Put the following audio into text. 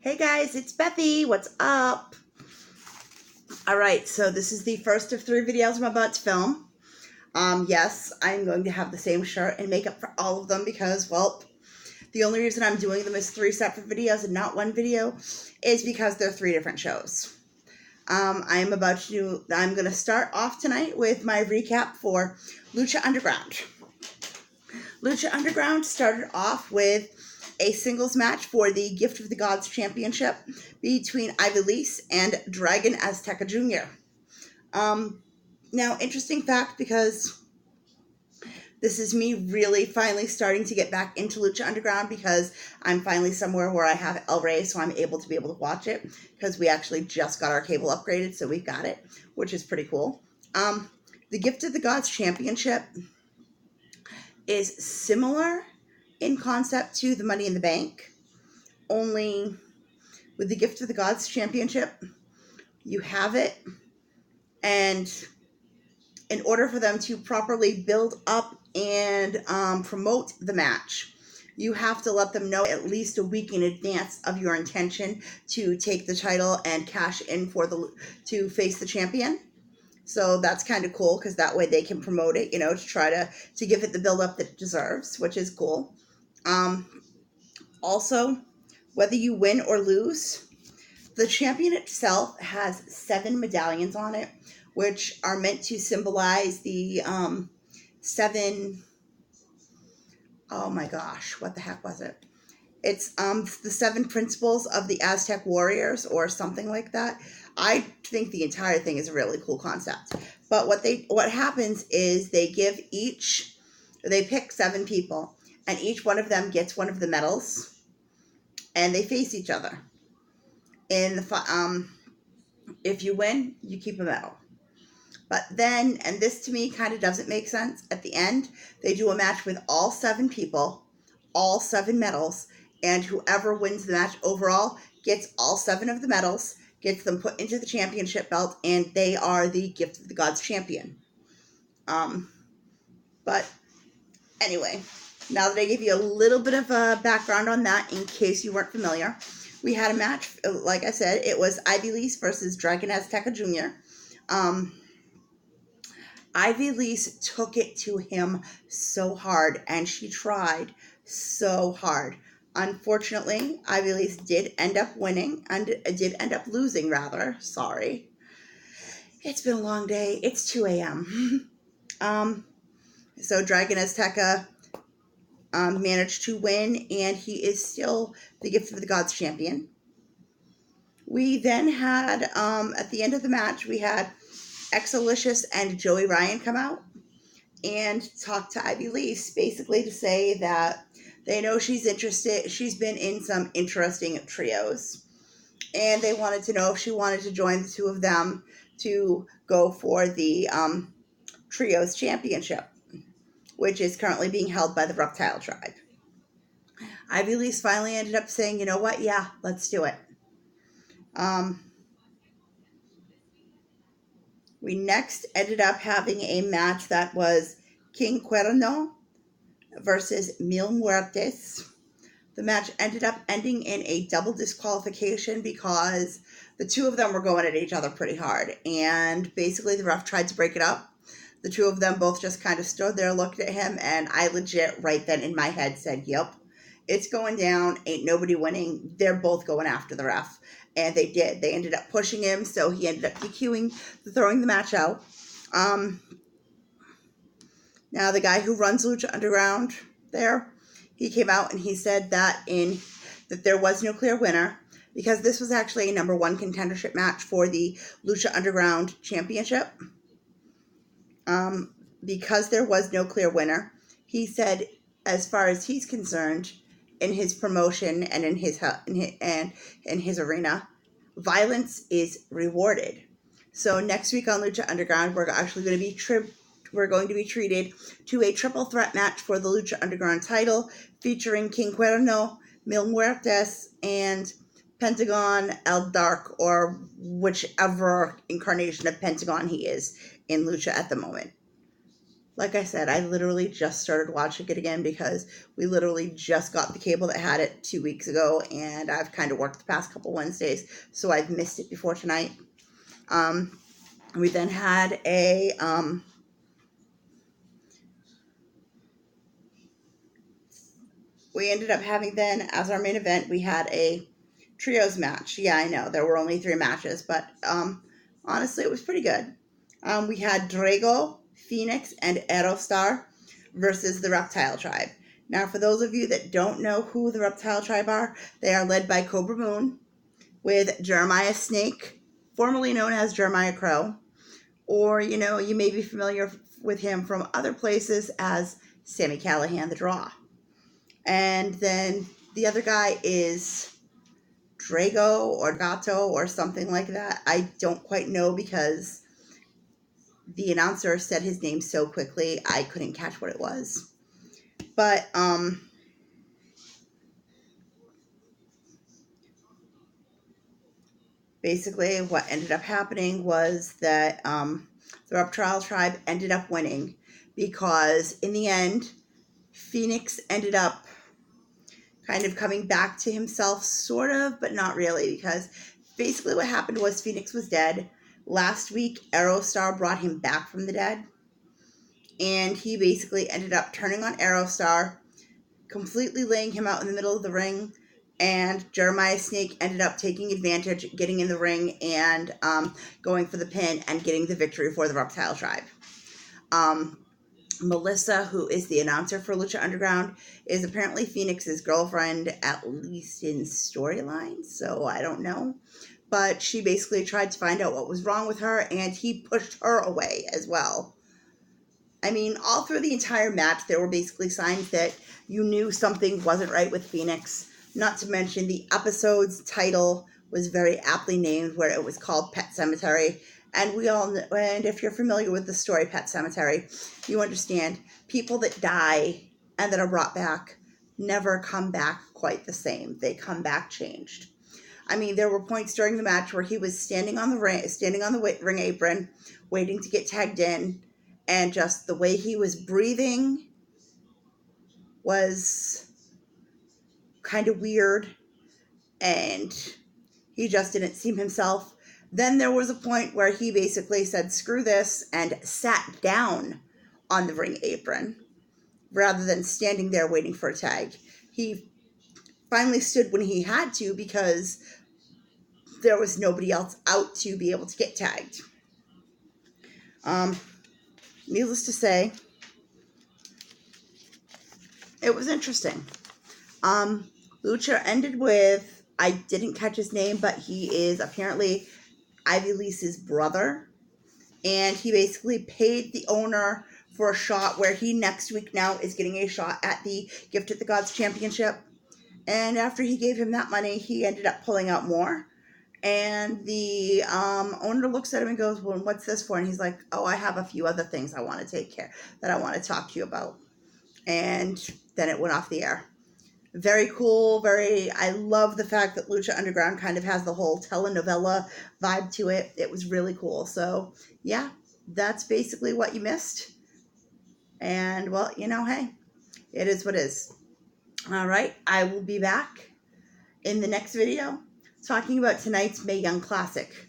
Hey guys, it's Bethy. What's up? Alright, so this is the first of 3 videos I'm about to film. Yes, I'm going to have the same shirt and makeup for all of them because, well, the only reason I'm doing them as 3 separate videos and not one video is because they're 3 different shows. I'm going to start off tonight with my recap for Lucha Underground. Lucha Underground started off with a singles match for the Gift of the Gods Championship between Ivelisse and Dragon Azteca Jr. Now, interesting fact, because this is me really finally starting to get back into Lucha Underground because I'm finally somewhere where I have El Rey, so I'm able to watch it because we actually just got our cable upgraded, so we've got it, which is pretty cool. The Gift of the Gods Championship is similar in concept to the Money in the Bank, only with the Gift of the Gods Championship, you have it, and in order for them to properly build up and promote the match, you have to let them know at least a week in advance of your intention to take the title and cash in to face the champion. So that's kind of cool because that way they can promote it, to try to give it the build up that it deserves, which is cool. Also, whether you win or lose, the champion itself has 7 medallions on it, which are meant to symbolize the 7, oh my gosh, what the heck was it? It's the 7 principles of the Aztec warriors or something like that. I think the entire thing is a really cool concept. But what happens is they pick 7 people, and each one of them gets one of the medals, and they face each other. If you win, you keep a medal. But then, and this to me kind of doesn't make sense, at the end, they do a match with all 7 people, all 7 medals, and whoever wins the match overall gets all 7 of the medals, gets them put into the championship belt, and they are the Gift of the Gods champion. But anyway, now that I gave you a little bit of a background on that, in case you weren't familiar, we had a match, like I said, it was Ivelisse versus Dragon Azteca Jr. Ivelisse took it to him so hard, and she tried so hard. Unfortunately, Ivelisse did end up losing, rather. Sorry. It's been a long day. It's 2 a.m. So Dragon Azteca managed to win, and he is still the Gift of the Gods champion. We then had, at the end of the match, we had Exalicious and Joey Ryan come out and talk to Ivelisse, basically to say that they know she's interested. She's been in some interesting trios, and they wanted to know if she wanted to join the 2 of them to go for the Trios Championship, which is currently being held by the Reptile Tribe. Ivelisse finally ended up saying, you know what, yeah, let's do it. We next ended up having a match that was King Cuerno versus Mil Muertes. The match ended up ending in a double disqualification because the 2 of them were going at each other pretty hard. And basically the ref tried to break it up. The 2 of them both just kind of stood there, looked at him, and I legit right then in my head said, yep, it's going down, ain't nobody winning. They're both going after the ref. And they did. They ended up pushing him, so he ended up DQing, throwing the match out. Now, the guy who runs Lucha Underground there, he came out and he said that there was no clear winner because this was actually a number 1 contendership match for the Lucha Underground Championship. Because there was no clear winner, he said, as far as he's concerned, in his promotion and in his arena, violence is rewarded. So next week on Lucha Underground, we're actually going to be treated to a triple threat match for the Lucha Underground title, featuring King Cuerno, Mil Muertes, and Pentagon El Dark, or whichever incarnation of Pentagon he is in Lucha at the moment. Like I said, I literally just started watching it again because we literally just got the cable that had it 2 weeks ago, and I've kind of worked the past couple Wednesdays, so I've missed it before tonight. We then had we ended up having then, as our main event, we had a trios match. Yeah, I know, there were only 3 matches, but honestly, it was pretty good. We had Drago, Phoenix, and Aerostar versus the Reptile Tribe. Now, for those of you that don't know who the Reptile Tribe are, they are led by Cobra Moon, with Jeremiah Snake, formerly known as Jeremiah Crow, or, you may be familiar with him from other places as Sammy Callahan, the Draw. And then the other guy is Drago or Gato or something like that. I don't quite know because the announcer said his name so quickly I couldn't catch what it was. But basically what ended up happening was that the Reptile Tribe ended up winning because in the end, Phoenix ended up kind of coming back to himself, sort of, but not really, because basically what happened was Phoenix was dead. Last week, Aerostar brought him back from the dead, and he basically ended up turning on Aerostar, completely laying him out in the middle of the ring, and Jeremiah Snake ended up taking advantage, getting in the ring, and going for the pin and getting the victory for the Reptile Tribe. Melissa, who is the announcer for Lucha Underground, is apparently Phoenix's girlfriend, at least in storyline, so I don't know. But she basically tried to find out what was wrong with her, and he pushed her away as well. I mean, all through the entire match, there were basically signs that you knew something wasn't right with Phoenix. Not to mention, the episode's title was very aptly named, where it was called Pet Semetary. And we all know, and if you're familiar with the story Pet Semetary, you understand people that die and that are brought back never come back quite the same. They come back changed. I mean, there were points during the match where he was standing on the ring apron, waiting to get tagged in, and just the way he was breathing was kind of weird, and he just didn't seem himself. Then there was a point where he basically said, screw this, and sat down on the ring apron rather than standing there waiting for a tag. He finally stood when he had to because there was nobody else out to be able to get tagged. Needless to say, it was interesting. Lucha ended with, I didn't catch his name, but he is apparently Ivy Lee's brother, and he basically paid the owner for a shot where he next week now is getting a shot at the Gift at the Gods Championship. And after he gave him that money, he ended up pulling out more. And the owner looks at him and goes, well, what's this for? And he's like, oh, I have a few other things I want to take care, that I want to talk to you about. And then it went off the air. Very cool. I love the fact that Lucha Underground kind of has the whole telenovela vibe to it. It was really cool. So, yeah, that's basically what you missed. And, well, hey, it is what it is. All right, I will be back in the next video talking about tonight's Mae Young Classic.